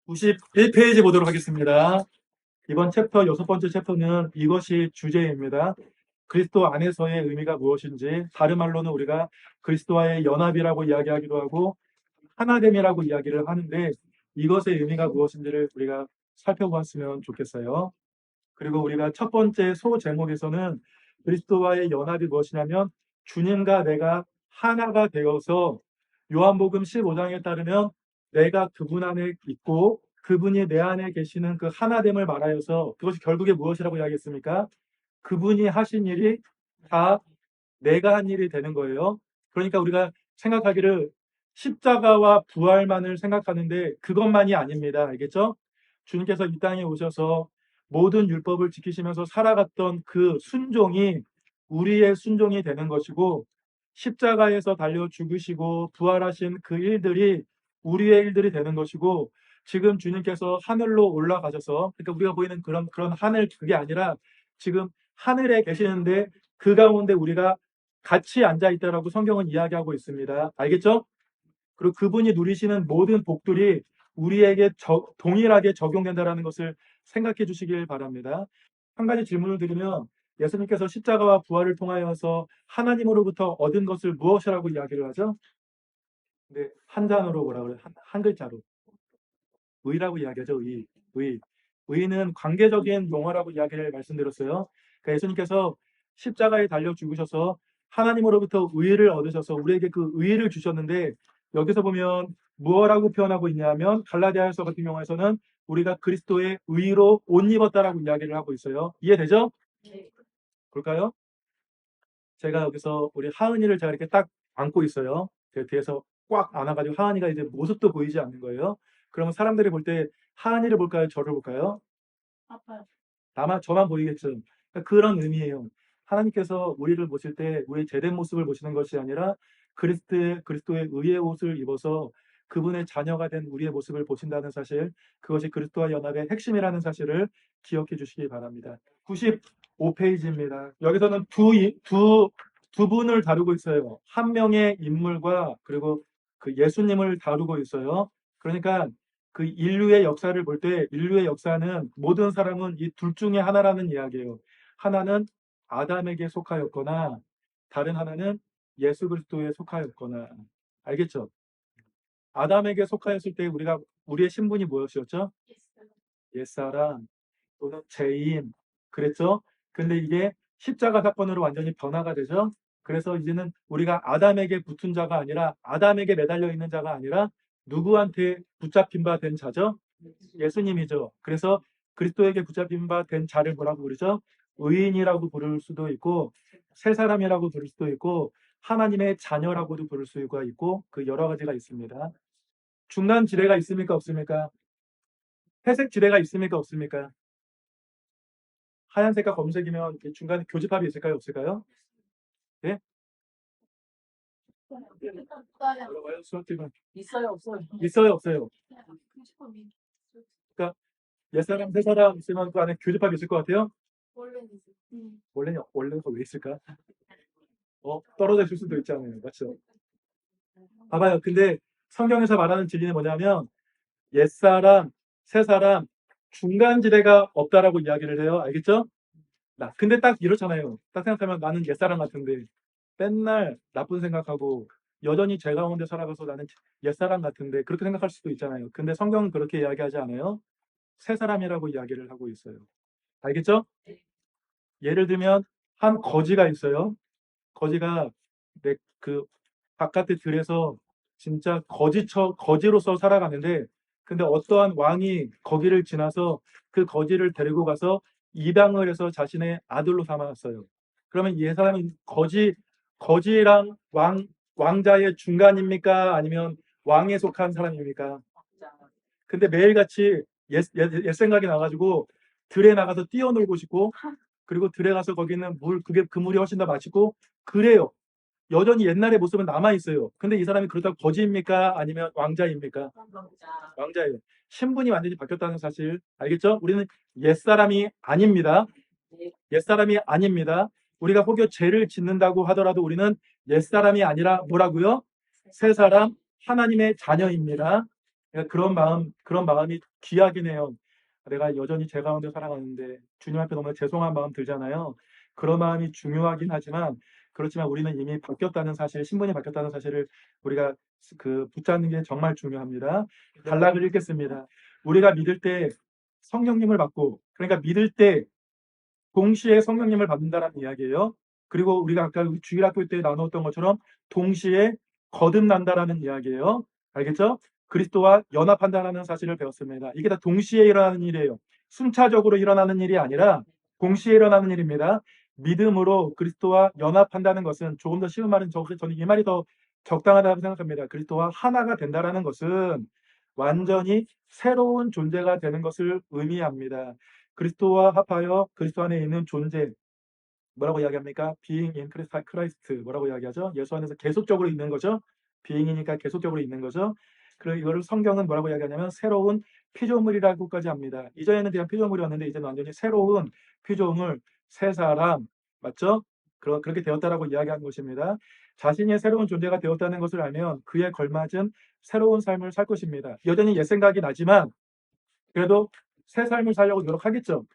91페이지 보도록 하겠습니다. 이번 챕터 6번째 챕터는 이것이 주제입니다. 그리스도 안에서의 의미가 무엇인지, 다른 말로는 우리가 그리스도와의 연합이라고 이야기하기도 하고 하나됨이라고 이야기를 하는데, 이것의 의미가 무엇인지를 우리가 살펴보았으면 좋겠어요. 그리고 우리가 첫 번째 소제목에서는 그리스도와의 연합이 무엇이냐면 주님과 내가 하나가 되어서, 요한복음 15장에 따르면 내가 그분 안에 있고 그분이 내 안에 계시는 그 하나됨을 말하여서, 그것이 결국에 무엇이라고 이야기했습니까? 그분이 하신 일이 다 내가 한 일이 되는 거예요. 그러니까 우리가 생각하기를 십자가와 부활만을 생각하는데 그것만이 아닙니다. 알겠죠? 주님께서 이 땅에 오셔서 모든 율법을 지키시면서 살아갔던 그 순종이 우리의 순종이 되는 것이고, 십자가에서 달려 죽으시고 부활하신 그 일들이 우리의 일들이 되는 것이고, 지금 주님께서 하늘로 올라가셔서, 그러니까 우리가 보이는 그런 하늘, 그게 아니라 지금 하늘에 계시는데 그 가운데 우리가 같이 앉아 있다라고 성경은 이야기하고 있습니다. 알겠죠? 그리고 그분이 누리시는 모든 복들이 우리에게 동일하게 적용된다는 것을 생각해 주시길 바랍니다. 한 가지 질문을 드리면, 예수님께서 십자가와 부활을 통하여서 하나님으로부터 얻은 것을 무엇이라고 이야기를 하죠? 근데 한 단어로 뭐라 그래요? 한 글자로 의라고 이야기하죠. 의. 의는 관계적인 용어라고 이야기를 말씀드렸어요. 그러니까 예수님께서 십자가에 달려 죽으셔서 하나님으로부터 의를 얻으셔서 우리에게 그 의를 주셨는데, 여기서 보면 무엇라고 표현하고 있냐면 갈라디아서 같은 경우에서는 우리가 그리스도의 의로 옷 입었다라고 이야기를 하고 있어요. 이해되죠? 네. 볼까요? 제가 여기서 우리 하은이를 제가 이렇게 딱 안고 있어요. 제 뒤에서 꽉 안아가지고 하은이가 이제 모습도 보이지 않는 거예요. 그러면 사람들이 볼 때 하은이를 볼까요? 저를 볼까요? 아파요. 아마 저만 보이겠죠. 그러니까 그런 의미예요. 하나님께서 우리를 보실 때 우리의 제된 모습을 보시는 것이 아니라 그리스도의 의의 옷을 입어서 그분의 자녀가 된 우리의 모습을 보신다는 사실, 그것이 그리스도와 연합의 핵심이라는 사실을 기억해 주시기 바랍니다. 95페이지입니다. 여기서는 두 분을 다루고 있어요. 한 명의 인물과 그리고 그 예수님을 다루고 있어요. 그러니까 그 인류의 역사를 볼 때 인류의 역사는 모든 사람은 이 둘 중에 하나라는 이야기예요. 하나는 아담에게 속하였거나 다른 하나는 예수 그리스도에 속하였거나. 알겠죠? 아담에게 속하였을 때 우리의 신분이 무엇이었죠? 옛사람 또는 죄인, 그랬죠? 근데 이게 십자가 사건으로 완전히 변화가 되죠. 그래서 이제는 우리가 아담에게 붙은 자가 아니라, 아담에게 매달려 있는 자가 아니라 누구한테 붙잡힌 바 된 자죠? 예수님이죠. 그래서 그리스도에게 붙잡힌 바 된 자를 뭐라고 부르죠? 의인이라고 부를 수도 있고, 새 사람이라고 부를 수도 있고, 하나님의 자녀라고도 부를 수가 있고, 그 여러 가지가 있습니다. 중간 지대가 있습니까? 없습니까? 회색 지대가 있습니까? 없습니까? 하얀색과 검은색이면 중간에 교집합이 있을까요? 없을까요? 네? 물어봐요. 수학팀은. 있어요, 없어요? 있어요, 없어요? 그러니까 옛사람, 새사람 있으면 그 안에 교집합이 있을 것 같아요? 원래는 있어요. 원래는 왜 있을까? 떨어져 있을 수도 있잖아요. 맞죠? 봐봐요. 근데 성경에서 말하는 진리는 뭐냐면 옛사람, 새사람, 중간지대가 없다라고 이야기를 해요. 알겠죠? 근데 딱 이렇잖아요. 딱 생각하면 나는 옛사람 같은데 맨날 나쁜 생각하고 여전히 죄 가운데 살아가서 나는 옛사람 같은데, 그렇게 생각할 수도 있잖아요. 근데 성경은 그렇게 이야기하지 않아요. 새사람이라고 이야기를 하고 있어요. 알겠죠? 예를 들면 한 거지가 있어요. 거지가 그 바깥의 들에서 진짜 거지로서 살아가는데, 근데 어떠한 왕이 거기를 지나서 그 거지를 데리고 가서 입양을 해서 자신의 아들로 삼았어요. 그러면 이 사람은 거지랑 왕자의 중간입니까? 아니면 왕에 속한 사람입니까? 근데 매일같이 옛 생각이 나가지고 들에 나가서 뛰어놀고 싶고, 그리고 들에 가서 거기는 그 물이 훨씬 더 맛있고 그래요. 여전히 옛날의 모습은 남아있어요. 근데 이 사람이 그렇다고 거지입니까? 아니면 왕자입니까? 왕자예요. 신분이 완전히 바뀌었다는 사실 알겠죠? 우리는 옛사람이 아닙니다. 옛사람이 아닙니다. 우리가 혹여 죄를 짓는다고 하더라도 우리는 옛사람이 아니라 뭐라고요? 새사람, 하나님의 자녀입니다. 그러니까 그런 마음이 귀하긴 해요. 내가 여전히 제 가운데 살아가는데 주님 앞에 너무 죄송한 마음 들잖아요. 그런 마음이 중요하긴 하지만 그렇지만 우리는 이미 바뀌었다는 사실, 신분이 바뀌었다는 사실을 우리가 붙잡는 게 정말 중요합니다. 단락을 읽겠습니다. 우리가 믿을 때 성령님을 받고, 그러니까 믿을 때 동시에 성령님을 받는다는 이야기예요. 그리고 우리가 아까 주일학교 때 나눴던 것처럼 동시에 거듭난다라는 이야기예요. 알겠죠? 그리스도와 연합한다라는 사실을 배웠습니다. 이게 다 동시에 일어나는 일이에요. 순차적으로 일어나는 일이 아니라 동시에 일어나는 일입니다. 믿음으로 그리스도와 연합한다는 것은, 조금 더 쉬운 말은 저는 이 말이 더 적당하다고 생각합니다. 그리스도와 하나가 된다라는 것은 완전히 새로운 존재가 되는 것을 의미합니다. 그리스도와 합하여 그리스도 안에 있는 존재, 뭐라고 이야기합니까? Being in Christ, 뭐라고 이야기하죠? 예수 안에서 계속적으로 있는 거죠. being이니까 계속적으로 있는 거죠. 그리고 이거를 성경은 뭐라고 이야기하냐면 새로운 피조물이라고까지 합니다. 이전에는 그냥 피조물이었는데 이제는 완전히 새로운 피조물, 새 사람, 맞죠? 그렇게 되었다라고 이야기하는 것입니다. 자신이 새로운 존재가 되었다는 것을 알면 그에 걸맞은 새로운 삶을 살 것입니다. 여전히 옛 생각이 나지만 그래도 새 삶을 살려고 노력하겠죠.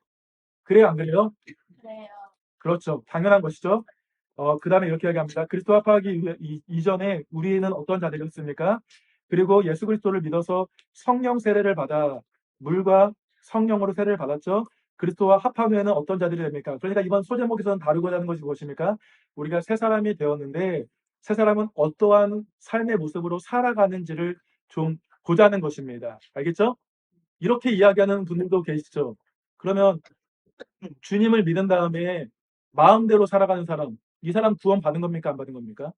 그래요, 안 그래요? 그래요. 그렇죠. 당연한 것이죠. 그 다음에 이렇게 이야기합니다. 그리스도 합하기 이전에 우리는 어떤 자들이었습니까? 그리고 예수 그리스도를 믿어서 성령 세례를 받아 물과 성령으로 세례를 받았죠. 그리스도와 합한 후에는 어떤 자들이 됩니까? 그러니까 이번 소제목에서는 다루고자 하는 것이 무엇입니까? 우리가 새 사람이 되었는데 새 사람은 어떠한 삶의 모습으로 살아가는지를 좀 보자는 것입니다. 알겠죠? 이렇게 이야기하는 분들도 계시죠. 그러면 주님을 믿은 다음에 마음대로 살아가는 사람, 이 사람 구원 받은 겁니까? 안 받은 겁니까?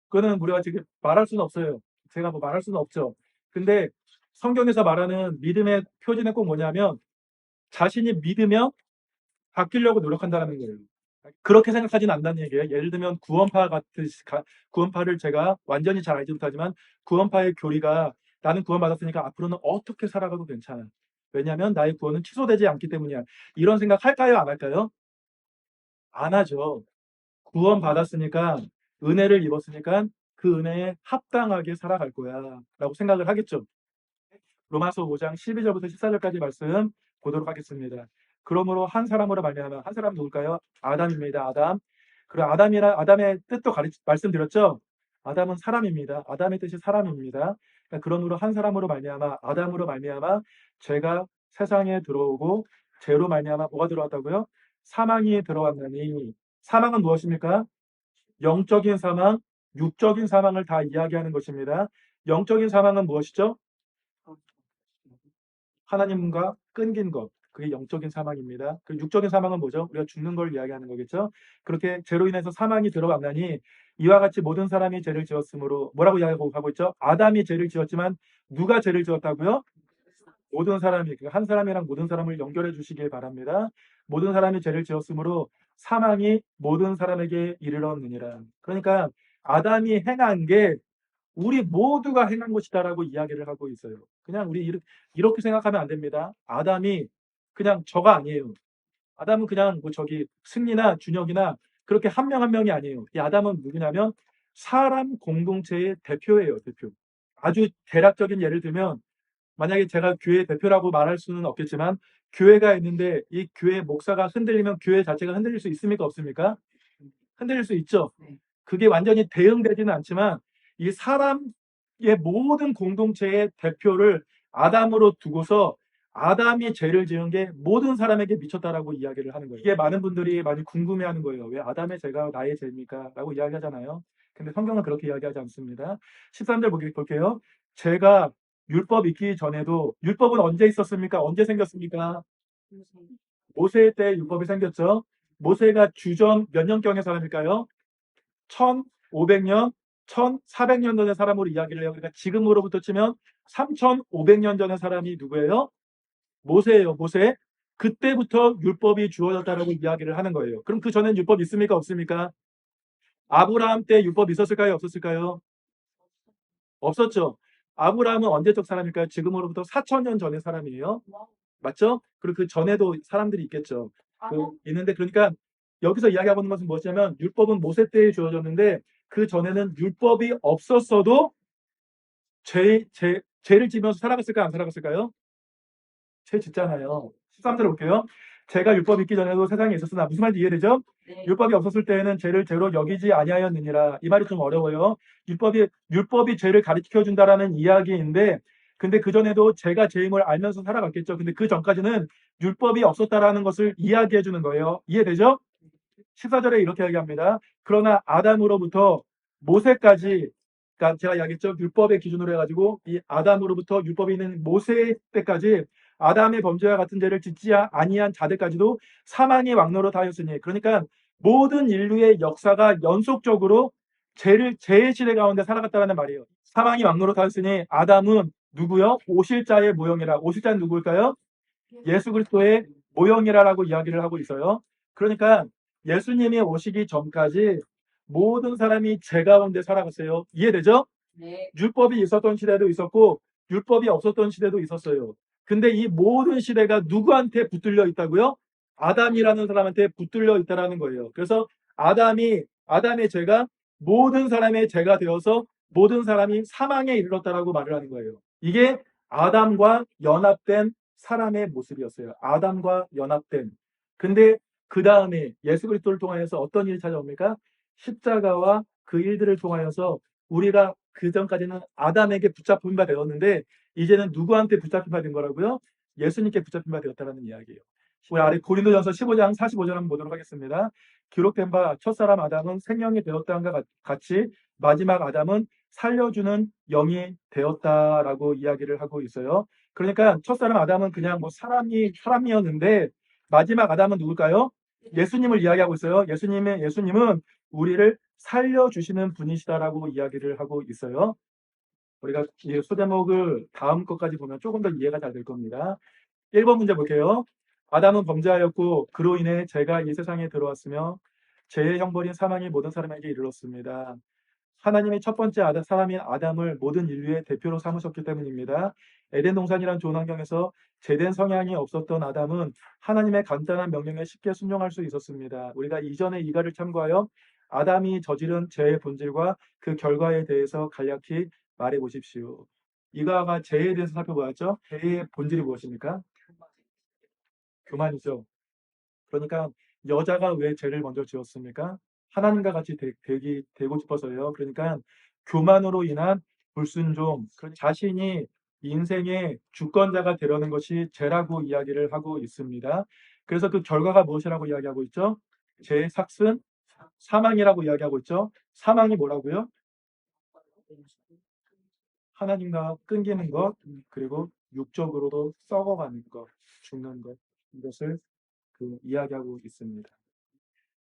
그거는 우리가 지금 말할 수는 없어요. 제가 뭐 말할 수는 없죠. 근데 성경에서 말하는 믿음의 표지는 꼭 뭐냐면 자신이 믿으며 바뀌려고 노력한다는 거예요. 그렇게 생각하진 않는다는 얘기예요. 예를 들면 구원파를 제가 완전히 잘 알지 못하지만 구원파의 교리가 나는 구원받았으니까 앞으로는 어떻게 살아가도 괜찮아. 왜냐하면 나의 구원은 취소되지 않기 때문이야. 이런 생각 할까요? 안 할까요? 안 하죠. 구원받았으니까 은혜를 입었으니까 그 은혜에 합당하게 살아갈 거야 라고 생각을 하겠죠. 로마서 5장 12절부터 14절까지 말씀 보도록 하겠습니다. 그러므로 한 사람으로 말미암아, 한 사람 누굴까요? 아담입니다. 아담. 그리고 아담의 뜻도 말씀드렸죠. 아담은 사람입니다. 아담의 뜻이 사람입니다. 그러므로 한 사람으로 말미암아, 아담으로 말미암아 죄가 세상에 들어오고 죄로 말미암아 뭐가 들어왔다고요? 사망이 들어왔나니. 사망은 무엇입니까? 영적인 사망, 육적인 사망을 다 이야기하는 것입니다. 영적인 사망은 무엇이죠? 하나님과 끊긴 것. 그게 영적인 사망입니다. 그 육적인 사망은 뭐죠? 우리가 죽는 걸 이야기하는 거겠죠. 그렇게 죄로 인해서 사망이 들어왔나니 이와 같이 모든 사람이 죄를 지었으므로 뭐라고 이야기하고 있죠? 아담이 죄를 지었지만 누가 죄를 지었다고요? 모든 사람이, 한 사람이랑 모든 사람을 연결해 주시길 바랍니다. 모든 사람이 죄를 지었으므로 사망이 모든 사람에게 이르렀느니라. 그러니까 아담이 행한 게 우리 모두가 행한 것이다라고 이야기를 하고 있어요. 그냥 우리 이렇게 생각하면 안 됩니다. 아담이 그냥 저가 아니에요. 아담은 그냥 뭐 저기 승리나 준혁이나 그렇게 한 명 한 명이 아니에요. 이 아담은 누구냐면 사람 공동체의 대표예요, 대표. 아주 대략적인 예를 들면 만약에 제가 교회 대표라고 말할 수는 없겠지만 교회가 있는데 이 교회 목사가 흔들리면 교회 자체가 흔들릴 수 있습니까? 없습니까? 흔들릴 수 있죠. 그게 완전히 대응되지는 않지만 이 사람의 모든 공동체의 대표를 아담으로 두고서 아담이 죄를 지은 게 모든 사람에게 미쳤다라고 이야기를 하는 거예요. 이게 많은 분들이 많이 궁금해하는 거예요. 왜 아담의 죄가 나의 죄입니까? 라고 이야기하잖아요. 근데 성경은 그렇게 이야기하지 않습니다. 13절 볼게요. 죄가 율법 있기 전에도 율법은 언제 있었습니까? 언제 생겼습니까? 모세 때 율법이 생겼죠. 모세가 주전 몇 년경의 사람일까요? 1500년, 1400년 전의 사람으로 이야기를 해요. 그러니까 지금으로부터 치면 3500년 전의 사람이 누구예요? 모세예요. 모세. 그때부터 율법이 주어졌다라고 이야기를 하는 거예요. 그럼 그 전엔 율법 있습니까? 없습니까? 아브라함 때 율법 있었을까요? 없었을까요? 없었죠. 아브라함은 언제적 사람일까요? 지금으로부터 4000년 전의 사람이에요. 맞죠? 그리고 그 전에도 사람들이 있겠죠. 있는데 그러니까 여기서 이야기하고 있는 것은 무엇이냐면 율법은 모세 때에 주어졌는데 그 전에는 율법이 없었어도 죄를 지면서 살아갔을까요? 안 살아갔을까요? 죄 짓잖아요. 13절 볼게요. 제가 율법 있기 전에도 세상에 있었으나 무슨 말인지 이해되죠? 네. 율법이 없었을 때에는 죄를 죄로 여기지 아니하였느니라. 이 말이 좀 어려워요. 율법이 죄를 가르쳐 준다라는 이야기인데, 근데 그 전에도 죄가 죄임을 알면서 살아갔겠죠. 근데 그 전까지는 율법이 없었다라는 것을 이야기해 주는 거예요. 이해되죠? 14절에 이렇게 이야기합니다. 그러나 아담으로부터 모세까지, 그러니까 제가 이야기했죠. 율법의 기준으로 해가지고 이 아담으로부터 율법이 있는 모세 때까지 아담의 범죄와 같은 죄를 짓지 아니한 자들까지도 사망의 왕노로 다하였으니, 그러니까 모든 인류의 역사가 연속적으로 죄의 시대 가운데 살아갔다는 말이에요. 사망이 왕노로 다하였으니 아담은 누구요? 오실자의 모형이라. 오실자는 누구일까요? 예수 그리스도의 모형이라고 이야기를 하고 있어요. 그러니까 예수님이 오시기 전까지 모든 사람이 죄 가운데 살아갔어요. 이해되죠? 네. 율법이 있었던 시대도 있었고 율법이 없었던 시대도 있었어요. 근데 이 모든 시대가 누구한테 붙들려 있다고요? 아담이라는 사람한테 붙들려 있다라는 거예요. 그래서 아담의 죄가 모든 사람의 죄가 되어서 모든 사람이 사망에 이르렀다라고 말을 하는 거예요. 이게 아담과 연합된 사람의 모습이었어요. 아담과 연합된. 근데 그 다음에 예수 그리스도를 통하여서 어떤 일이 찾아옵니까? 십자가와 그 일들을 통하여서 우리가 그 전까지는 아담에게 붙잡힌 바 되었는데 이제는 누구한테 붙잡힌 바 된 거라고요? 예수님께 붙잡힌 바 되었다는 이야기예요. 우리 아래 고린도전서 15장 45절 한번 보도록 하겠습니다. 기록된 바 첫사람 아담은 생명이 되었다는가 같이 마지막 아담은 살려주는 영이 되었다라고 이야기를 하고 있어요. 그러니까 첫사람 아담은 그냥 뭐 사람이었는데 마지막 아담은 누굴까요? 예수님을 이야기하고 있어요. 예수님은 우리를 살려주시는 분이시다라고 이야기를 하고 있어요. 우리가 이 소제목을 다음 것까지 보면 조금 더 이해가 잘 될 겁니다. 1번 문제 볼게요. 아담은 범죄하였고 그로 인해 죄가 이 세상에 들어왔으며 죄의 형벌인 사망이 모든 사람에게 이르렀습니다. 하나님이 첫 번째 사람인 아담을 모든 인류의 대표로 삼으셨기 때문입니다. 에덴 동산이란 좋은 환경에서 제된 성향이 없었던 아담은 하나님의 간단한 명령에 쉽게 순종할 수 있었습니다. 우리가 이전의 이가를 참고하여 아담이 저지른 죄의 본질과 그 결과에 대해서 간략히 말해 보십시오. 이가가 죄에 대해서 살펴보았죠. 죄의 본질이 무엇입니까? 교만이죠. 그러니까 여자가 왜 죄를 먼저 지었습니까? 하나님과 같이 되고 싶어서요. 그러니까 교만으로 인한 불순종, 자신이 인생의 주권자가 되려는 것이 죄라고 이야기를 하고 있습니다. 그래서 그 결과가 무엇이라고 이야기하고 있죠? 죄의 삭은 사망이라고 이야기하고 있죠. 사망이 뭐라고요? 하나님과 끊기는 것, 그리고 육적으로도 썩어가는 것, 죽는 것, 이것을 이야기하고 있습니다.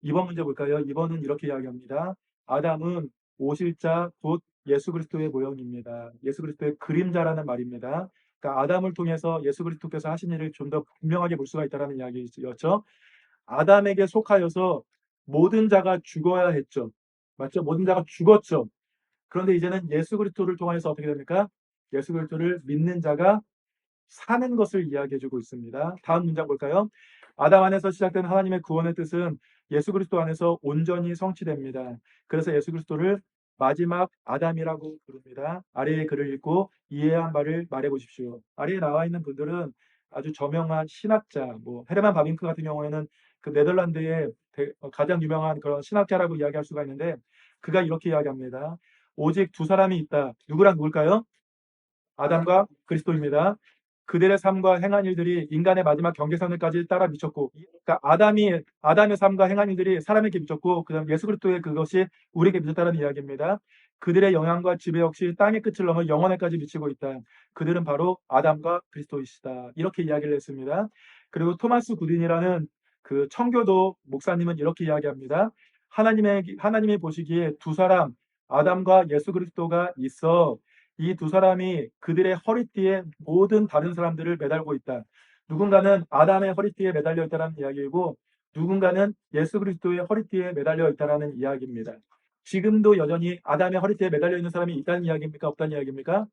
2번 문제 볼까요? 2번은 이렇게 이야기합니다. 아담은 오실자 곧 예수 그리스도의 모형입니다. 예수 그리스도의 그림자라는 말입니다. 그러니까 아담을 통해서 예수 그리스도께서 하신 일을 좀 더 분명하게 볼 수가 있다는 이야기였죠. 아담에게 속하여서 모든 자가 죽어야 했죠. 맞죠? 모든 자가 죽었죠. 그런데 이제는 예수 그리스도를 통해서 어떻게 됩니까? 예수 그리스도를 믿는 자가 사는 것을 이야기해주고 있습니다. 다음 문장 볼까요? 아담 안에서 시작된 하나님의 구원의 뜻은 예수 그리스도 안에서 온전히 성취됩니다. 그래서 예수 그리스도를 마지막 아담이라고 부릅니다. 아래의 글을 읽고 이해한 바를 말해보십시오. 아래에 나와 있는 분들은 아주 저명한 신학자, 뭐 헤르만 바빙크 같은 경우에는 그 네덜란드의 가장 유명한 그런 신학자라고 이야기할 수가 있는데 그가 이렇게 이야기합니다. 오직 두 사람이 있다. 누구랑 누굴까요? 아담과 그리스도입니다. 그들의 삶과 행한 일들이 인간의 마지막 경계선을까지 따라 미쳤고, 그러니까 아담의 삶과 행한 일들이 사람에게 미쳤고, 그다음 예수 그리스도의 그것이 우리에게 미쳤다는 이야기입니다. 그들의 영향과 지배 역시 땅의 끝을 넘어 영원에까지 미치고 있다. 그들은 바로 아담과 그리스도이시다. 이렇게 이야기를 했습니다. 그리고 토마스 구딘이라는 그 청교도 목사님은 이렇게 이야기합니다. 하나님이 보시기에 두 사람, 아담과 예수 그리스도가 있어 이 두 사람이 그들의 허리띠에 모든 다른 사람들을 매달고 있다. 누군가는 아담의 허리띠에 매달려 있다는 이야기이고 누군가는 예수 그리스도의 허리띠에 매달려 있다는 이야기입니다. 지금도 여전히 아담의 허리띠에 매달려 있는 사람이 있다는 이야기입니까? 없다는 이야기입니까?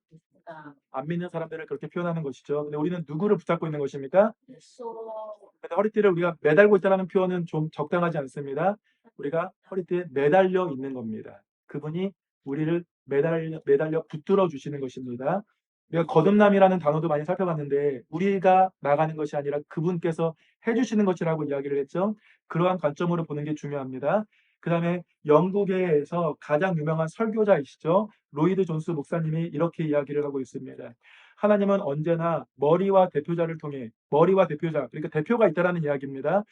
안 믿는 사람들을 그렇게 표현하는 것이죠. 근데 우리는 누구를 붙잡고 있는 것입니까? 근데 허리띠를 우리가 매달고 있다는 표현은 좀 적당하지 않습니다. 우리가 허리띠에 매달려 있는 겁니다. 그분이 우리를 매달려 붙들어 주시는 것입니다. 우리가 거듭남이라는 단어도 많이 살펴봤는데 우리가 나가는 것이 아니라 그분께서 해주시는 것이라고 이야기를 했죠. 그러한 관점으로 보는 게 중요합니다. 그 다음에 영국에서 가장 유명한 설교자이시죠. 로이드 존스 목사님이 이렇게 이야기를 하고 있습니다. 하나님은 언제나 머리와 대표자를 통해 머리와 대표자, 그러니까 대표가 있다라는 이야기입니다.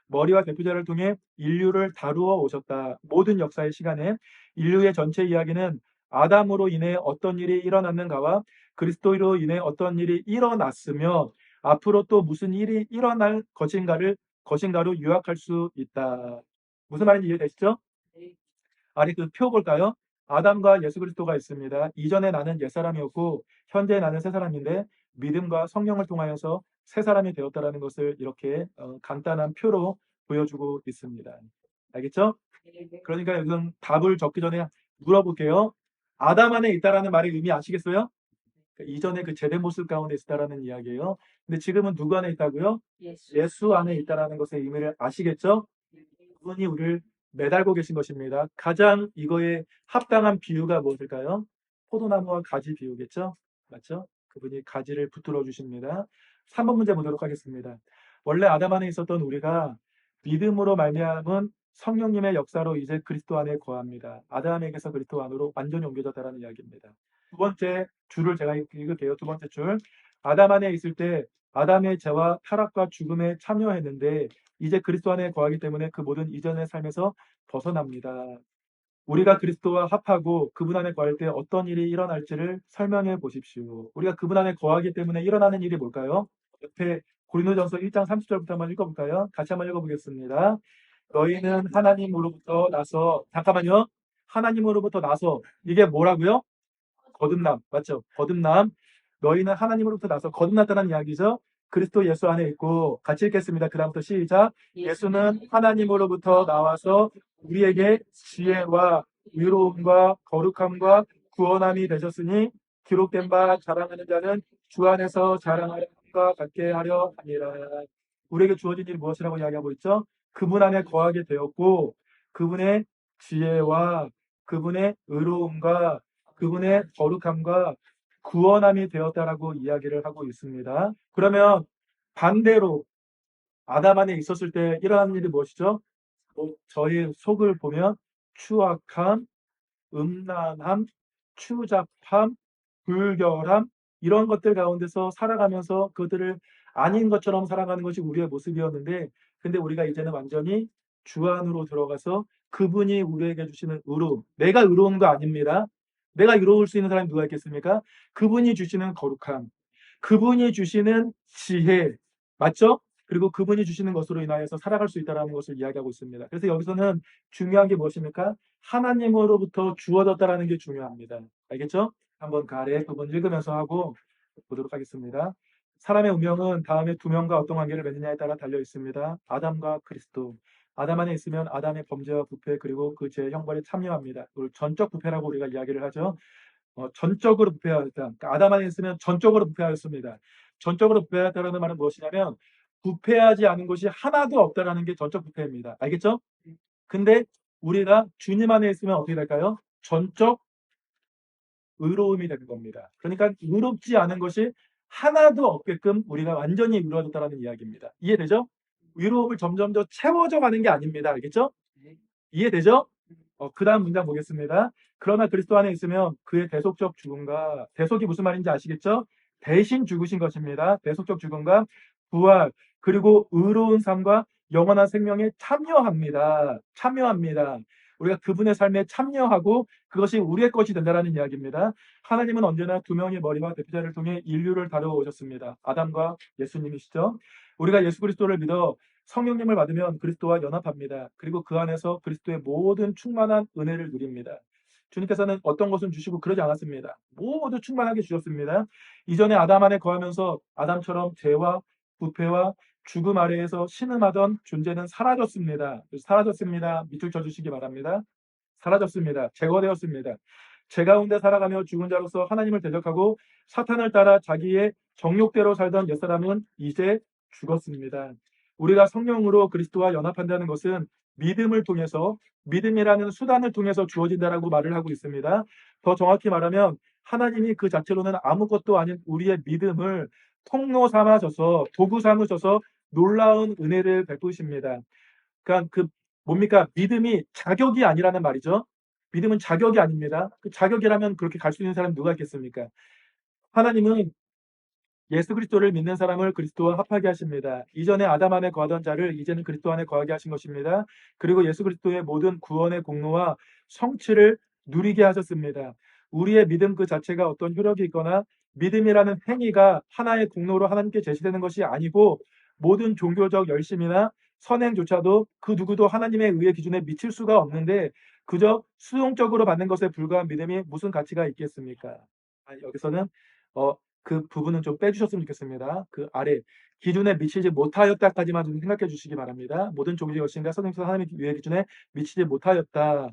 머리와 대표자를 통해 인류를 다루어 오셨다. 모든 역사의 시간에 인류의 전체 이야기는 아담으로 인해 어떤 일이 일어났는가와 그리스도로 인해 어떤 일이 일어났으며 앞으로 또 무슨 일이 일어날 것인가로 요약할 수 있다. 무슨 말인지 이해되시죠? 네. 아래 그 표 볼까요? 아담과 예수 그리스도가 있습니다. 이전에 나는 옛사람이었고 현재 나는 새사람인데 믿음과 성령을 통하여서 새사람이 되었다라는 것을 이렇게 간단한 표로 보여주고 있습니다. 알겠죠? 네. 그러니까 여기서 답을 적기 전에 물어볼게요. 아담 안에 있다라는 말의 의미 아시겠어요? 그러니까 이전에 그 제된 모습 가운데 있다라는 이야기예요. 근데 지금은 누구 안에 있다고요? 예수. 예수 안에 있다라는 것의 의미를 아시겠죠? 그분이 우리를 매달고 계신 것입니다. 가장 이거에 합당한 비유가 무엇일까요? 포도나무와 가지 비유겠죠? 맞죠? 그분이 가지를 붙들어 주십니다. 3번 문제 보도록 하겠습니다. 원래 아담 안에 있었던 우리가 믿음으로 말미암은 성령님의 역사로 이제 그리스도 안에 거합니다. 아담에게서 그리스도 안으로 완전히 옮겨졌다는 이야기입니다. 두 번째 줄을 제가 읽을게요. 두 번째 줄. 아담 안에 있을 때 아담의 죄와 타락과 죽음에 참여했는데 이제 그리스도 안에 거하기 때문에 그 모든 이전의 삶에서 벗어납니다. 우리가 그리스도와 합하고 그분 안에 거할 때 어떤 일이 일어날지를 설명해 보십시오. 우리가 그분 안에 거하기 때문에 일어나는 일이 뭘까요? 옆에 고린도전서 1장 30절부터 한번 읽어볼까요? 같이 한번 읽어보겠습니다. 너희는 하나님으로부터 나서 잠깐만요. 하나님으로부터 나서 이게 뭐라고요? 거듭남 맞죠? 거듭남. 너희는 하나님으로부터 나서 거듭났다는 이야기죠. 그리스도 예수 안에 있고 같이 읽겠습니다. 그 다음부터 시작. 예수는 하나님으로부터 나와서 우리에게 지혜와 의로움과 거룩함과 구원함이 되셨으니 기록된 바 자랑하는 자는 주 안에서 자랑하려 함과 같게 하려 하니라. 우리에게 주어진 일이 무엇이라고 이야기하고 있죠? 그분 안에 거하게 되었고 그분의 지혜와 그분의 의로움과 그분의 거룩함과 구원함이 되었다라고 이야기를 하고 있습니다. 그러면 반대로 아담 안에 있었을 때 일어나는 일이 무엇이죠? 저희 속을 보면 추악함, 음란함, 추잡함, 불결함 이런 것들 가운데서 살아가면서 그들을 아닌 것처럼 살아가는 것이 우리의 모습이었는데 근데 우리가 이제는 완전히 주 안으로 들어가서 그분이 우리에게 주시는 의로움 내가 의로운 거 아닙니다. 내가 의로울 수 있는 사람이 누가 있겠습니까? 그분이 주시는 거룩함 그분이 주시는 지혜 맞죠? 그리고 그분이 주시는 것으로 인하여서 살아갈 수 있다는 것을 이야기하고 있습니다. 그래서 여기서는 중요한 게 무엇입니까? 하나님으로부터 주어졌다라는 게 중요합니다. 알겠죠? 한번 그 아래 부분 읽으면서 하고 보도록 하겠습니다. 사람의 운명은 다음에 두 명과 어떤 관계를 맺느냐에 따라 달려 있습니다. 아담과 그리스도. 아담 안에 있으면 아담의 범죄와 부패 그리고 그 죄의 형벌에 참여합니다. 이걸 전적 부패라고 우리가 이야기를 하죠. 전적으로 부패하였다. 그러니까 아담 안에 있으면 전적으로 부패하였습니다. 전적으로 부패하였다는 말은 무엇이냐면 부패하지 않은 것이 하나도 없다라는 게 전적 부패입니다. 알겠죠? 근데 우리가 주님 안에 있으면 어떻게 될까요? 전적 의로움이 되는 겁니다. 그러니까 의롭지 않은 것이 하나도 없게끔 우리가 완전히 의로워졌다는 이야기입니다. 이해되죠? 의로움을 점점 더 채워져 가는 게 아닙니다. 알겠죠? 이해되죠? 그 다음 문장 보겠습니다. 그러나 그리스도 안에 있으면 그의 대속적 죽음과 대속이 무슨 말인지 아시겠죠? 대신 죽으신 것입니다. 대속적 죽음과 부활 그리고 의로운 삶과 영원한 생명에 참여합니다. 참여합니다. 우리가 그분의 삶에 참여하고 그것이 우리의 것이 된다는 이야기입니다. 하나님은 언제나 두 명의 머리와 대표자를 통해 인류를 다루어 오셨습니다. 아담과 예수님이시죠. 우리가 예수 그리스도를 믿어 성령님을 받으면 그리스도와 연합합니다. 그리고 그 안에서 그리스도의 모든 충만한 은혜를 누립니다. 주님께서는 어떤 것은 주시고 그러지 않았습니다. 모두 충만하게 주셨습니다. 이전에 아담 안에 거하면서 아담처럼 죄와 부패와 죽음 아래에서 신음하던 존재는 사라졌습니다. 사라졌습니다. 밑줄 쳐주시기 바랍니다. 사라졌습니다. 제거되었습니다. 죄 가운데 살아가며 죽은 자로서 하나님을 대적하고 사탄을 따라 자기의 정욕대로 살던 옛사람은 이제 죽었습니다. 우리가 성령으로 그리스도와 연합한다는 것은 믿음을 통해서, 믿음이라는 수단을 통해서 주어진다라고 말을 하고 있습니다. 더 정확히 말하면 하나님이 그 자체로는 아무것도 아닌 우리의 믿음을 통로 삼아줘서, 도구 삼으셔서 놀라운 은혜를 베푸십니다. 그러니까 그 뭡니까? 믿음이 자격이 아니라는 말이죠. 믿음은 자격이 아닙니다. 그 자격이라면 그렇게 갈 수 있는 사람이 누가 있겠습니까? 하나님은 예수 그리스도를 믿는 사람을 그리스도와 합하게 하십니다. 이전에 아담 안에 거하던 자를 이제는 그리스도 안에 거하게 하신 것입니다. 그리고 예수 그리스도의 모든 구원의 공로와 성취를 누리게 하셨습니다. 우리의 믿음 그 자체가 어떤 효력이 있거나 믿음이라는 행위가 하나의 공로로 하나님께 제시되는 것이 아니고, 모든 종교적 열심이나 선행조차도 그 누구도 하나님의 의의 기준에 미칠 수가 없는데 그저 수용적으로 받는 것에 불과한 믿음이 무슨 가치가 있겠습니까? 여기서는 그 부분은 좀 빼주셨으면 좋겠습니다. 그 아래 기준에 미치지 못하였다까지만 좀 생각해 주시기 바랍니다. 모든 종교의 열심과 선행에서 하나님의 의의 기준에 미치지 못하였다.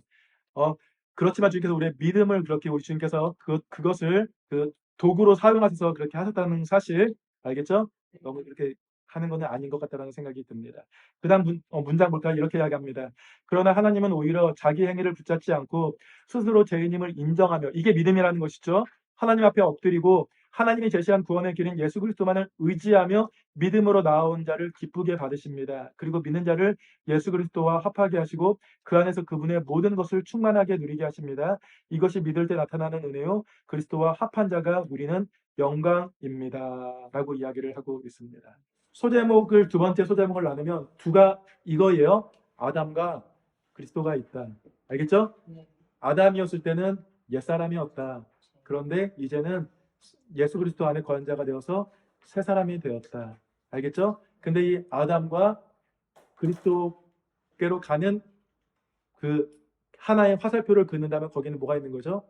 그렇지만 주님께서 우리의 믿음을 그렇게 우리 주님께서 그것을 그 도구로 사용하셔서 그렇게 하셨다는 사실 알겠죠? 너무 그렇게 하는 것은 아닌 것 같다는 생각이 듭니다. 그다음 문장 볼까요? 이렇게 이야기합니다. 그러나 하나님은 오히려 자기 행위를 붙잡지 않고 스스로 죄인임을 인정하며, 이게 믿음이라는 것이죠. 하나님 앞에 엎드리고 하나님이 제시한 구원의 길인 예수 그리스도만을 의지하며 믿음으로 나아온 자를 기쁘게 받으십니다. 그리고 믿는 자를 예수 그리스도와 합하게 하시고 그 안에서 그분의 모든 것을 충만하게 누리게 하십니다. 이것이 믿을 때 나타나는 은혜요, 그리스도와 합한 자가 누리는 영광입니다. 라고 이야기를 하고 있습니다. 소제목을, 두 번째 소제목을 나누면 두가 이거예요. 아담과 그리스도가 있다. 알겠죠? 네. 아담이었을 때는 옛사람이었다. 그런데 이제는 예수 그리스도 안에 거한 자가 되어서 새 사람이 되었다. 알겠죠? 근데 이 아담과 그리스도께로 가는 그 하나의 화살표를 긋는다면 거기는 뭐가 있는 거죠?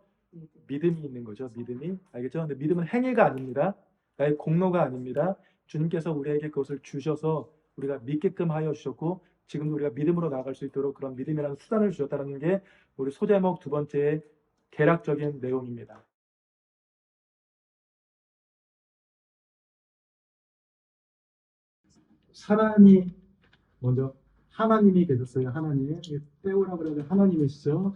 믿음이 있는 거죠. 믿음이. 알겠죠? 근데 믿음은 행위가 아닙니다. 나의 공로가 아닙니다. 주님께서 우리에게 그것을 주셔서 우리가 믿게끔 하여 주셨고, 지금도 우리가 믿음으로 나아갈 수 있도록 그런 믿음이라는 수단을 주셨다는 게 우리 소제목 두 번째의 개략적인 내용입니다. 사람이 먼저 하나님이 계셨어요. 하나님. 떼오라 그래도 하나님이시죠.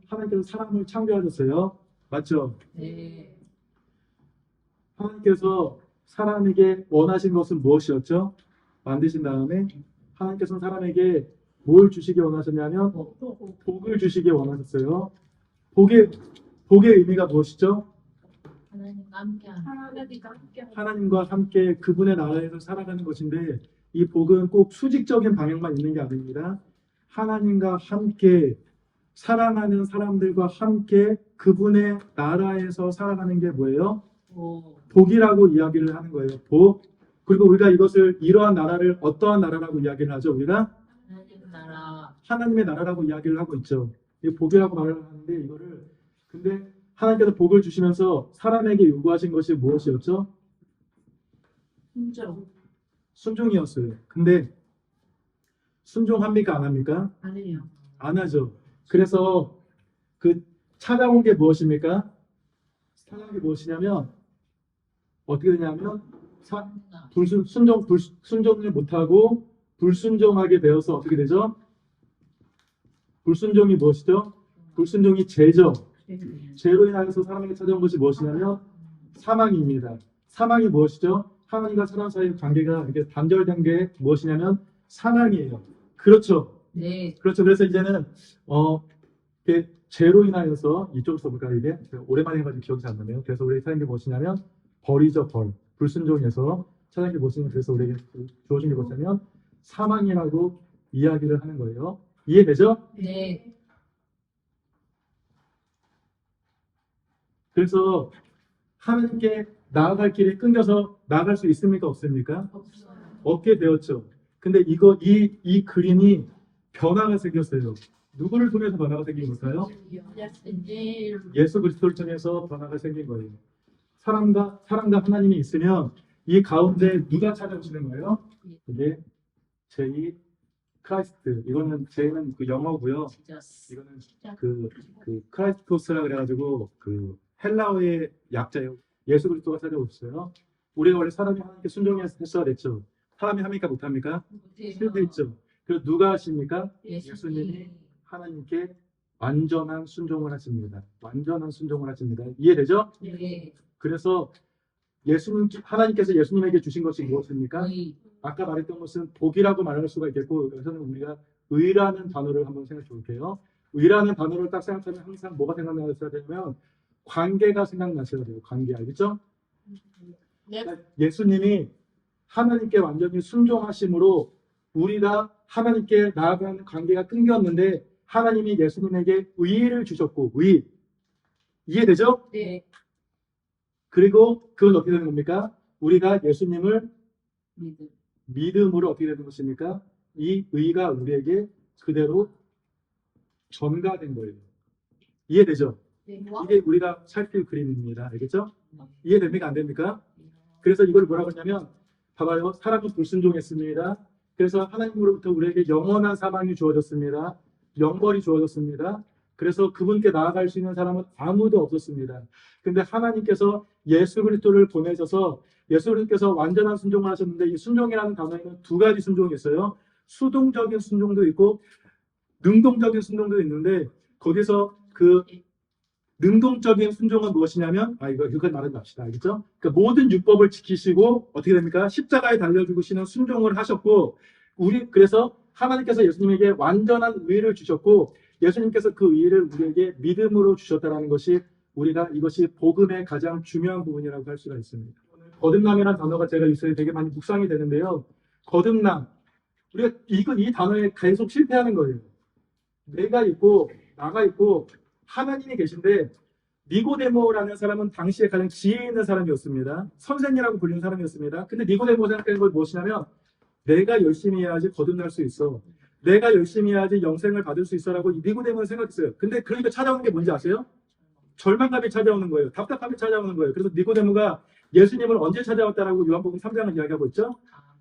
하나님께서 사람을 창조하셨어요. 맞죠? 네. 하나님께서 사람에게 원하신 것은 무엇이었죠? 만드신 다음에 하나님께서는 사람에게 뭘 주시기 원하셨냐면 복을 주시기 원하셨어요. 복의 의미가 무엇이죠? 하나님과 함께 하나님과 함께 그분의 나라에서 살아가는 것인데, 이 복은 꼭 수직적인 방향만 있는 게 아닙니다. 하나님과 함께 사랑하는 사람들과 함께 그분의 나라에서 살아가는 게 뭐예요? 복이라고 이야기를 하는 거예요. 복. 그리고 우리가 이것을, 이러한 나라를 어떠한 나라라고 이야기를 하죠? 우리가 하나님 나라. 하나님의 나라라고 이야기를 하고 있죠. 이 복이라고 말을 하는데, 이거를, 근데 하나님께서 복을 주시면서 사람에게 요구하신 것이 무엇이었죠? 순종. 순종이었어요. 근데 순종합니까? 안 합니까? 안 해요. 안 하죠. 그래서 그 찾아온 게 무엇입니까? 찾아온 게 무엇이냐면 어떻게 되냐면 순종을 못하고 불순종하게 되어서 어떻게 되죠? 불순종이 무엇이죠? 불순종이 죄죠. 죄로 인하여서 사람에게 찾아온 것이 무엇이냐면 사망입니다. 사망이 무엇이죠? 하나님과 사람 사이의 관계가 이렇게 단절된 게 무엇이냐면 사망이에요. 그렇죠. 네. 그렇죠. 그래서 이제는 이렇게 죄로 인하여서, 이쪽으로 써볼까요? 이게 제가 오랜만에 해가지고 기억이 잘 안 나네요. 그래서 우리에게 찾은 게 무엇이냐면 벌이죠. 벌. 불순종에서 찾은 게 무엇이냐면, 그래서 우리에게 주어진 게 무엇이냐면 사망이라고 이야기를 하는 거예요. 이해되죠? 네. 그래서 하나님께 나아갈 길이 끊겨서 나아갈 수 있습니까? 없습니까? 없어요. 없게 되었죠. 근데 이 그림이 변화가 생겼어요. 누구를 통해서 변화가 생긴 걸까요? 네. 예수 그리스도를 통해서 변화가 생긴 거예요. 사람과 하나님이 있으면 이 가운데 누가 찾아오시는 거예요? 이게 제2 크라이스트. 이거는 제는 그 영어고요. 이거는 그 크라이스토스라 그래가지고 그 헬라어의 약자예요. 예수 그리스도가 찾아오셨어요. 우리가 원래 사람이 하나님께 순종했어야 됐죠. 사람이 합니까? 못합니까? 실패했죠. 그래서 누가 하십니까? 예수님이 하나님께 완전한 순종을 하십니다. 완전한 순종을 하십니다. 이해되죠? 네. 그래서 하나님께서 예수님에게 주신 것이 무엇입니까? 아까 말했던 것은 복이라고 말할 수가 있겠고, 여기서는 우리가 의라는 단어를 한번 생각해 볼게요. 의라는 단어를 딱 생각하면 항상 뭐가 생각나셔야 되냐면 관계가 생각나셔야 돼요. 관계, 알겠죠? 네. 예수님이 하나님께 완전히 순종하심으로 우리가 하나님께 나아가는 관계가 끊겼는데 하나님이 예수님에게 의를 주셨고, 의. 이해되죠? 네. 그리고 그건 어떻게 되는 겁니까? 우리가 예수님을 믿음. 믿음으로 어떻게 되는 것입니까? 이 의가 우리에게 그대로 전가된 거예요. 이해되죠? 네. 이게 우리가 살필 그림입니다. 알겠죠? 이해됩니까? 안 됩니까? 그래서 이걸 뭐라고 하냐면 봐봐요. 사람은 불순종했습니다. 그래서 하나님으로부터 우리에게 영원한 사망이 주어졌습니다. 영벌이 주어졌습니다. 그래서 그분께 나아갈 수 있는 사람은 아무도 없었습니다. 근데 하나님께서 예수 그리스도를 보내셔서 예수 그리스도께서 완전한 순종을 하셨는데 이 순종이라는 단어에는 두 가지 순종이 있어요. 수동적인 순종도 있고 능동적인 순종도 있는데 거기서 그 능동적인 순종은 무엇이냐면 이거 말하지 맙시다. 알겠죠? 그러니까 모든 율법을 지키시고 어떻게 됩니까? 십자가에 달려 죽으시는 순종을 하셨고 그래서 하나님께서 예수님에게 완전한 의를 주셨고 예수님께서 그 의를 우리에게 믿음으로 주셨다는 것이 이것이 복음의 가장 중요한 부분이라고 할 수가 있습니다. 거듭남이라는 단어가 제가 요새 되게 많이 묵상이 되는데요. 거듭남. 우리가 이 단어에 계속 실패하는 거예요. 내가 있고 나가 있고 하나님이 계신데 니고데모라는 사람은 당시에 가장 지혜 있는 사람이었습니다. 선생이라고 불리는 사람이었습니다. 근데 니고데모가 생각하는 건 무엇이냐면 내가 열심히 해야지 거듭날 수 있어. 내가 열심히 해야지 영생을 받을 수 있어라고 니고데모는 생각했어요. 근데 그러니까 찾아오는 게 뭔지 아세요? 절망감이 찾아오는 거예요. 답답함이 찾아오는 거예요. 그래서 니고데모가 예수님을 언제 찾아왔다라고 요한복음 3장은 이야기하고 있죠?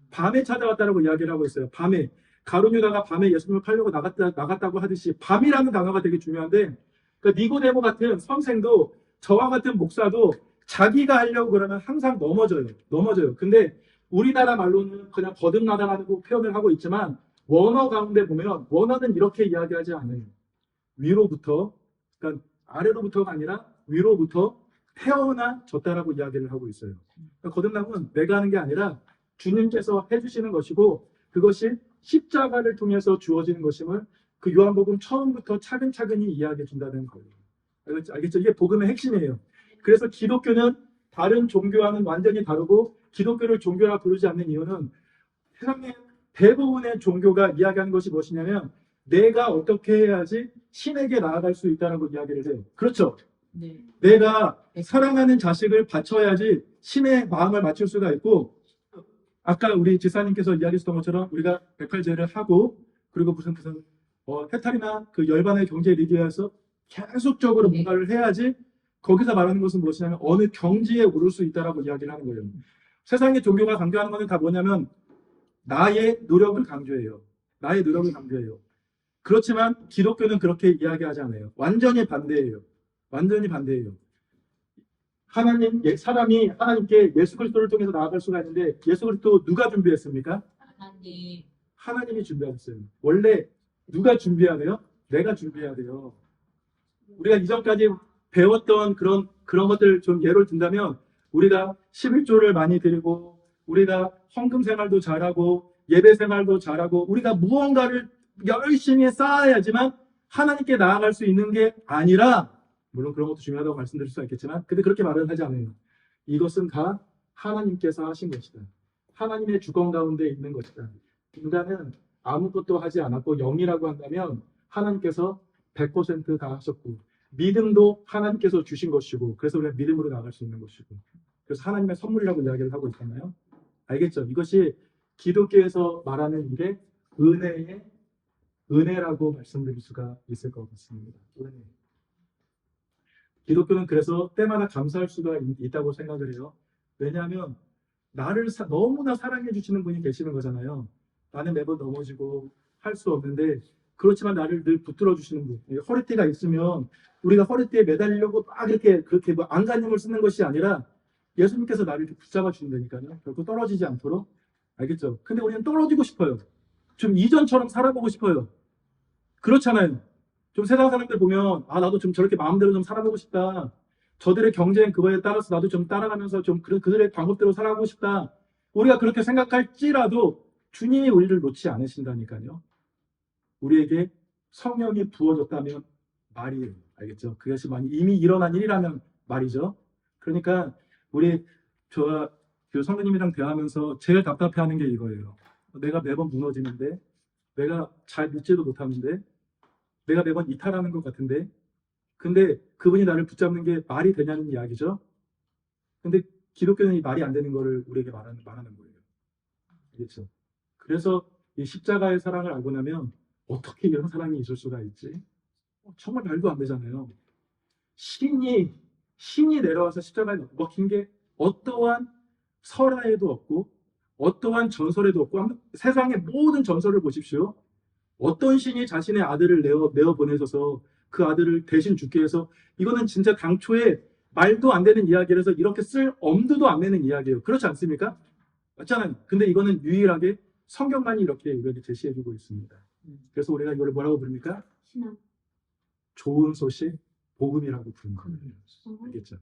밤에 찾아왔다라고 이야기를 하고 있어요. 밤에. 가룟 유다가 밤에 예수님을 팔려고 나갔다고 하듯이 밤이라는 단어가 되게 중요한데 그러니까 니고데모 같은 선생도 저와 같은 목사도 자기가 하려고 그러면 항상 넘어져요. 근데 우리나라 말로는 그냥 거듭나다라고 표현을 하고 있지만 원어 가운데 보면 원어는 이렇게 이야기하지 않아요. 위로부터, 그러니까 아래로부터가 아니라 위로부터 태어나졌다라고 이야기를 하고 있어요. 그러니까 거듭남은 내가 하는 게 아니라 주님께서 해주시는 것이고 그것이 십자가를 통해서 주어지는 것임을 그 요한복음 처음부터 차근차근히 이야기해 준다는 거예요. 알겠죠? 이게 복음의 핵심이에요. 그래서 기독교는 다른 종교와는 완전히 다르고 기독교를 종교라 부르지 않는 이유는 세상의 대부분의 종교가 이야기하는 것이 무엇이냐면 내가 어떻게 해야지 신에게 나아갈 수 있다는 이야기를 해요. 그렇죠? 네. 내가 사랑하는 자식을 바쳐야지 신의 마음을 맞출 수가 있고 아까 우리 지사님께서 이야기했던 것처럼 우리가 백팔제를 하고 그리고 무슨 해탈이나 그 열반의 경제 리디아에서 계속적으로 뭔가를 해야지 거기서 말하는 것은 무엇이냐면 어느 경지에 오를 수 있다라고 이야기를 하는 거예요. 세상의 종교가 강조하는 것은 다 뭐냐면 나의 노력을 강조해요. 나의 노력을 강조해요. 그렇지만 기독교는 그렇게 이야기하지 않아요. 완전히 반대예요. 사람이 하나님께 예수 그리스도를 통해서 나아갈 수가 있는데 예수 그리스도 누가 준비했습니까? 하나님이 준비하셨어요. 원래 누가 준비해야 돼요? 내가 준비해야 돼요. 우리가 이전까지 배웠던 그런 것들 좀 예를 든다면 우리가 11조를 많이 드리고 우리가 헌금 생활도 잘하고 예배 생활도 잘하고 우리가 무언가를 열심히 쌓아야지만 하나님께 나아갈 수 있는 게 아니라 물론 그런 것도 중요하다고 말씀드릴 수가 있겠지만 근데 그렇게 말을 하지 않아요. 이것은 다 하나님께서 하신 것이다. 하나님의 주권 가운데 있는 것이다. 인간은 아무것도 하지 않았고 0이라고 한다면 하나님께서 100%다 하셨고 믿음도 하나님께서 주신 것이고 그래서 우리가 믿음으로 나아갈 수 있는 것이고 그래서 하나님의 선물이라고 이야기를 하고 있잖아요. 알겠죠? 이것이 기독교에서 말하는 일의 은혜라고 말씀드릴 수가 있을 것 같습니다. 은혜. 기독교는 그래서 때마다 감사할 수가 있다고 생각을 해요. 왜냐하면 나를 너무나 사랑해 주시는 분이 계시는 거잖아요. 나는 매번 넘어지고 할 수 없는데 그렇지만 나를 늘 붙들어 주시는 분. 허리띠가 있으면 우리가 허리띠에 매달리려고 막 그렇게 뭐 안간힘을 쓰는 것이 아니라 예수님께서 나를 이렇게 붙잡아 주신다니까요. 결코 떨어지지 않도록. 알겠죠? 근데 우리는 떨어지고 싶어요. 좀 이전처럼 살아보고 싶어요. 그렇잖아요. 좀 세상 사람들 보면 아 나도 좀 저렇게 마음대로 좀 살아보고 싶다. 저들의 경쟁 그거에 따라서 나도 좀 따라가면서 좀 그들의 방법대로 살아가고 싶다. 우리가 그렇게 생각할지라도 주님이 우리를 놓지 않으신다니까요. 우리에게 성령이 부어졌다면 말이에요. 알겠죠? 그것이 이미 일어난 일이라면 말이죠. 그러니까 우리 저 성도님이랑 대화하면서 제일 답답해하는 게 이거예요. 내가 매번 무너지는데, 내가 잘 믿지도 못하는데, 내가 매번 이탈하는 것 같은데, 근데 그분이 나를 붙잡는 게 말이 되냐는 이야기죠. 근데 기독교는 이 말이 안 되는 거를 우리에게 말하는 거예요. 알겠죠? 그래서 이 십자가의 사랑을 알고 나면 어떻게 이런 사랑이 있을 수가 있지? 정말 말도 안 되잖아요. 신이 내려와서 십자가에 먹힌 게 어떠한 설화에도 없고 어떠한 전설에도 없고 세상의 모든 전설을 보십시오. 어떤 신이 자신의 아들을 내어 보내셔서 그 아들을 대신 죽게 해서 이거는 진짜 당초에 말도 안 되는 이야기라서 이렇게 쓸 엄두도 안 내는 이야기예요. 그렇지 않습니까? 맞잖아요. 근데 이거는 유일하게 성경만이 이렇게 우리에게 제시해주고 있습니다. 그래서 우리가 이걸 뭐라고 부릅니까? 신앙. 좋은 소식, 복음이라고 부르는 거예요. 알겠죠?